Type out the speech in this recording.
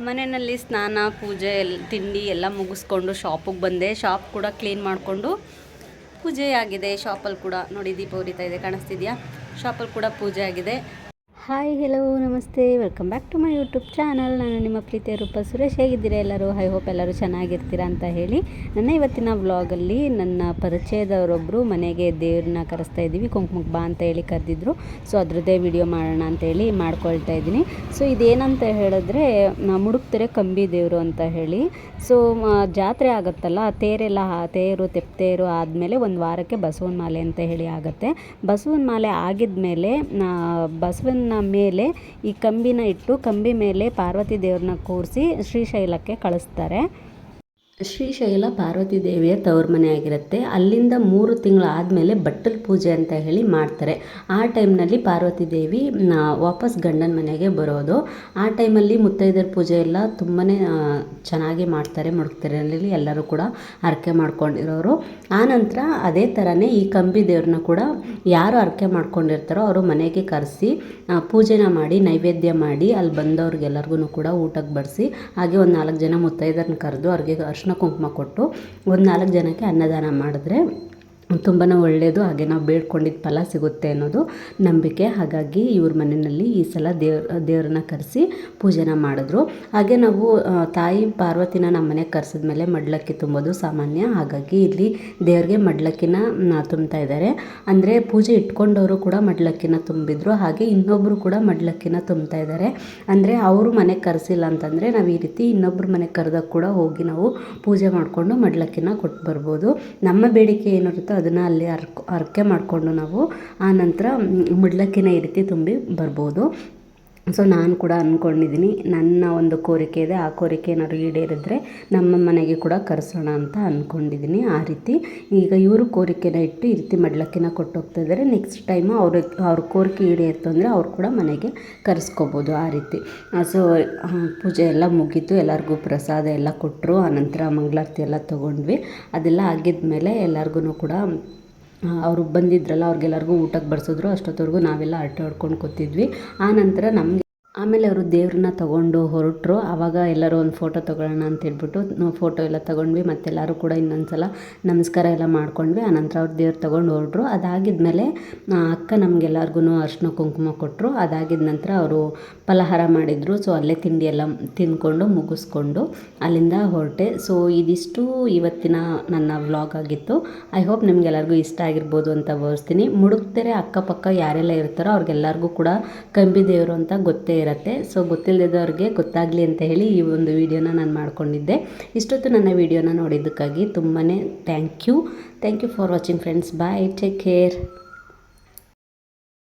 ಮನೆಯಲ್ಲಿ ಸ್ನಾನ ಪೂಜೆ ತಿಂಡಿ ಎಲ್ಲ ಮುಗಿಸ್ಕೊಂಡು ಶಾಪಿಗೆ ಬಂದೆ. ಶಾಪ್ ಕೂಡ ಕ್ಲೀನ್ ಮಾಡಿಕೊಂಡು ಪೂಜೆ ಆಗಿದೆ. ಶಾಪಲ್ಲಿ ಕೂಡ ನೋಡಿ ದೀಪ ಉರಿತಾ ಇದೆ, ಕಾಣಿಸ್ತಿದೆಯಾ? ಶಾಪಲ್ಲಿ ಕೂಡ ಪೂಜೆ ಆಗಿದೆ. ಹಾಯ್ ಹೆಲೋ ನಮಸ್ತೆ, welcome back to my YouTube channel. ನಾನು ನಿಮ್ಮ ಪ್ರೀತಿಯ ರೂಪ ಸುರೇಶ್. ಹೇಗಿದ್ದೀರಾ ಎಲ್ಲರೂ? ಐ ಹೋಪ್ ಎಲ್ಲರೂ ಚೆನ್ನಾಗಿರ್ತೀರಾ ಅಂತ ಹೇಳಿ ನನ್ನ ಇವತ್ತಿನ ವ್ಲಾಗಲ್ಲಿ ನನ್ನ ಪರಿಚಯದವರೊಬ್ಬರು ಮನೆಗೆ ದೇವ್ರನ್ನ ಕರೆಸ್ತಾ ಇದ್ದೀವಿ. ಕುಂಕುಮಕ್ಕೆ ಬಾ ಅಂತ ಹೇಳಿ ಕರೆದಿದ್ರು. ಸೊ ಅದರದ್ದೇ ವಿಡಿಯೋ ಮಾಡೋಣ ಅಂತೇಳಿ ಮಾಡ್ಕೊಳ್ತಾ ಇದ್ದೀನಿ. ಸೊ ಇದೇನಂತ ಹೇಳಿದ್ರೆ ಮುಡುಕ್ತೆರೆ ಕಂಬಿ ದೇವರು ಅಂತ ಹೇಳಿ. ಸೊ ಜಾತ್ರೆ ಆಗುತ್ತಲ್ಲ, ತೇರು ತೆಪ್ಪತೇರು ಆದಮೇಲೆ ಒಂದು ವಾರಕ್ಕೆ ಬಸವನ ಮಾಲೆ ಅಂತ ಹೇಳಿ ಆಗುತ್ತೆ. ಬಸವನ ಮಾಲೆ ಆಗಿದ್ಮೇಲೆ ಬಸವನ ಮೇಲೆ ಈ ಕಂಬಿನ ಇಟ್ಟು ಕಂಬಿ ಮೇಲೆ ಪಾರ್ವತಿ ದೇವ್ರನ್ನ ಕೂರಿಸಿ ಶ್ರೀಶೈಲಕ್ಕೆ ಕಳಿಸ್ತಾರೆ. ಶ್ರೀಶೈಲ ಪಾರ್ವತಿ ದೇವಿಯ ತವ್ರ ಮನೆ ಆಗಿರುತ್ತೆ. ಅಲ್ಲಿಂದ 3 ತಿಂಗಳು ಆದಮೇಲೆ ಬಟ್ಟಲು ಪೂಜೆ ಅಂತ ಹೇಳಿ ಮಾಡ್ತಾರೆ. ಆ ಟೈಮ್ನಲ್ಲಿ ಪಾರ್ವತಿ ದೇವಿ ವಾಪಸ್ ಗಂಡನ ಮನೆಗೆ ಬರೋದು. ಆ ಟೈಮಲ್ಲಿ ಮುತ್ತೈದೆಯರ ಪೂಜೆ ಎಲ್ಲ ತುಂಬಾ ಚೆನ್ನಾಗಿ ಮಾಡ್ತಾರೆ. ಮುಡುಕ್ತೆರೆಯಲ್ಲಿ ಎಲ್ಲರೂ ಕೂಡ ಹರಕೆ ಮಾಡ್ಕೊಂಡಿರೋರು. ಆನಂತರ ಅದೇ ಥರನೇ ಈ ಕಂಬಿ ದೇವ್ರನ್ನ ಕೂಡ ಯಾರು ಹರಕೆ ಮಾಡ್ಕೊಂಡಿರ್ತಾರೋ ಅವರು ಮನೆಗೆ ಕರೆಸಿ ಪೂಜೆನ ಮಾಡಿ ನೈವೇದ್ಯ ಮಾಡಿ ಅಲ್ಲಿ ಬಂದವ್ರಿಗೆಲ್ಲರಿಗೂ ಕೂಡ ಊಟಕ್ಕೆ ಬಡಿಸಿ, ಹಾಗೆ ಒಂದು 4 ಜನ ಮುತ್ತೈದೆಯರನ್ನ ಕರೆದು ಅವ್ರಿಗೆ ಅರ್ಶಿನ ಕುಂಕುಮ ಕೊಟ್ಟು ಒಂದು 4 ಜನಕ್ಕೆ ಅನ್ನದಾನ ಮಾಡಿದ್ರೆ ತುಂಬಾ ಒಳ್ಳೆಯದು. ಹಾಗೆ ನಾವು ಬೇಡ್ಕೊಂಡಿದ್ದ ಫಲ ಸಿಗುತ್ತೆ ಅನ್ನೋದು ನಂಬಿಕೆ. ಹಾಗಾಗಿ ಇವ್ರ ಮನೆಯಲ್ಲಿ ಈ ಸಲ ದೇವ್ರನ್ನ ಕರೆಸಿ ಪೂಜೆನ ಮಾಡಿದ್ರು. ಹಾಗೆ ನಾವು ತಾಯಿ ಪಾರ್ವತಿನ ನಮ್ಮ ಮನೆಗೆ ಕರೆಸಿದ್ಮೇಲೆ ಮಡ್ಲಕ್ಕಿ ತುಂಬೋದು ಸಾಮಾನ್ಯ. ಹಾಗಾಗಿ ಇಲ್ಲಿ ದೇವ್ರಿಗೆ ಮಡ್ಲಕ್ಕಿನ ತುಂಬ್ತಾ ಇದ್ದಾರೆ. ಅಂದರೆ ಪೂಜೆ ಇಟ್ಕೊಂಡವರು ಕೂಡ ಮಡ್ಲಕ್ಕಿನ ತುಂಬಿದ್ರು. ಹಾಗೆ ಇನ್ನೊಬ್ಬರು ಕೂಡ ಮಡ್ಲಕ್ಕಿನ ತುಂಬ್ತಾ ಇದ್ದಾರೆ. ಅಂದರೆ ಅವರು ಮನೆಗೆ ಕರೆಸಿಲ್ಲ ಅಂತಂದರೆ ನಾವು ಈ ರೀತಿ ಇನ್ನೊಬ್ಬರು ಮನೆಗೆ ಕರೆದಾಗ ಕೂಡ ಹೋಗಿ ನಾವು ಪೂಜೆ ಮಾಡಿಕೊಂಡು ಮಡ್ಲಕ್ಕಿನ ಕೊಟ್ಟು ಬರ್ಬೋದು. ನಮ್ಮ ಬೇಡಿಕೆ ಏನಿರುತ್ತೋ ಅದನ್ನು ಅಲ್ಲಿ ಹರಕೆ ಮಾಡಿಕೊಂಡು ನಾವು ಆ ನಂತರ ಮಡ್ಲಕ್ಕಿನ ಈ ರೀತಿ ತುಂಬಿ ಬರ್ಬೋದು. ಸೊ ನಾನು ಕೂಡ ಅಂದ್ಕೊಂಡಿದ್ದೀನಿ, ನನ್ನ ಒಂದು ಕೋರಿಕೆ ಇದೆ, ಆ ಕೋರಿಕೆ ಏನಾದ್ರು ಈಡೇರಿದ್ರೆ ನಮ್ಮ ಮನೆಗೆ ಕೂಡ ಕರೆಸೋಣ ಅಂತ ಅಂದ್ಕೊಂಡಿದ್ದೀನಿ. ಆ ರೀತಿ ಈಗ ಇವರು ಕೋರಿಕೆನ ಇಟ್ಟು ಈ ರೀತಿ ಮಡ್ಲಕ್ಕಿನ ಕೊಟ್ಟು ಹೋಗ್ತಾ ಇದ್ದಾರೆ. ನೆಕ್ಸ್ಟ್ ಟೈಮು ಅವ್ರ ಕೋರಿಕೆ ಈಡೇರಿತು ಅಂದರೆ ಅವ್ರು ಕೂಡ ಮನೆಗೆ ಕರೆಸ್ಕೋಬೋದು. ಆ ರೀತಿ ಸೊ ಪೂಜೆ ಎಲ್ಲ ಮುಗೀತು. ಎಲ್ಲರಿಗೂ ಪ್ರಸಾದ ಎಲ್ಲ ಕೊಟ್ಟರು. ಆನಂತರ ಮಂಗಳಾರತಿ ಎಲ್ಲ ತೊಗೊಂಡ್ವಿ. ಅದೆಲ್ಲ ಆಗಿದ್ಮೇಲೆ ಎಲ್ಲರಿಗೂ ಕೂಡ ಅವರು ಬಂದಿದ್ರಲ್ಲ ಅವ್ರಿಗೆಲ್ಲರಿಗೂ ಊಟಕ್ಕೆ ಬಡಿಸಿದ್ರು. ಅಷ್ಟೊತ್ತವರೆಗೂ ನಾವೆಲ್ಲ ಹರಟೆ ಹೊಡ್ಕೊಂಡು ಕೂತಿದ್ವಿ. ಆನಂತರ ಆಮೇಲೆ ಅವರು ದೇವ್ರನ್ನ ತೊಗೊಂಡು ಹೊರಟರು. ಆವಾಗ ಎಲ್ಲರೂ ಒಂದು ಫೋಟೋ ತೊಗೊಳ್ಳೋಣ ಅಂತೇಳ್ಬಿಟ್ಟು ಫೋಟೋ ಎಲ್ಲ ತೊಗೊಂಡ್ವಿ. ಮತ್ತೆಲ್ಲರೂ ಕೂಡ ಇನ್ನೊಂದು ಸಲ ನಮಸ್ಕಾರ ಎಲ್ಲ ಮಾಡ್ಕೊಂಡ್ವಿ. ಆನಂತರ ಅವ್ರು ದೇವ್ರು ತೊಗೊಂಡು ಹೊರಟರು. ಅದಾಗಿದ್ಮೇಲೆ ಅಕ್ಕ ನಮಗೆಲ್ಲರಿಗೂ ಅರ್ಶಿನ ಕುಂಕುಮ ಕೊಟ್ಟರು. ಅದಾಗಿದ ನಂತರ ಅವರು ಫಲಹಾರ ಮಾಡಿದರು. ಸೊ ಅಲ್ಲೇ ತಿಂಡಿ ಎಲ್ಲ ತಿಂದ್ಕೊಂಡು ಮುಗಿಸ್ಕೊಂಡು ಅಲ್ಲಿಂದ ಹೊರಟೆ. ಸೊ ಇದಿಷ್ಟು ಇವತ್ತಿನ ನನ್ನ ವ್ಲಾಗ್ ಆಗಿತ್ತು. ಐ ಹೋಪ್ ನಿಮಗೆಲ್ಲರಿಗೂ ಇಷ್ಟ ಆಗಿರ್ಬೋದು ಅಂತ ಭಾವಿಸ್ತೀನಿ. ಮುಡುಕ್ತೆರೆ ಅಕ್ಕಪಕ್ಕ ಯಾರೆಲ್ಲ ಇರ್ತಾರೋ ಅವ್ರಿಗೆಲ್ಲರಿಗೂ ಕೂಡ ಕಂಬಿ ದೇವರು ಅಂತ ಗೊತ್ತೇ ಇರುತ್ತೆ. ಸೊ ಗೊತ್ತಿಲ್ಲದವ್ರಿಗೆ ಗೊತ್ತಾಗಲಿ ಅಂತ ಹೇಳಿ ಈ ಒಂದು ವಿಡಿಯೋನ ನಾನು ಮಾಡ್ಕೊಂಡಿದ್ದೆ. ಇಷ್ಟೊತ್ತು ನನ್ನ ವಿಡಿಯೋನ ನೋಡಿದ್ದಕ್ಕಾಗಿ ತುಂಬಾ thank you for watching friends. Bye, take care.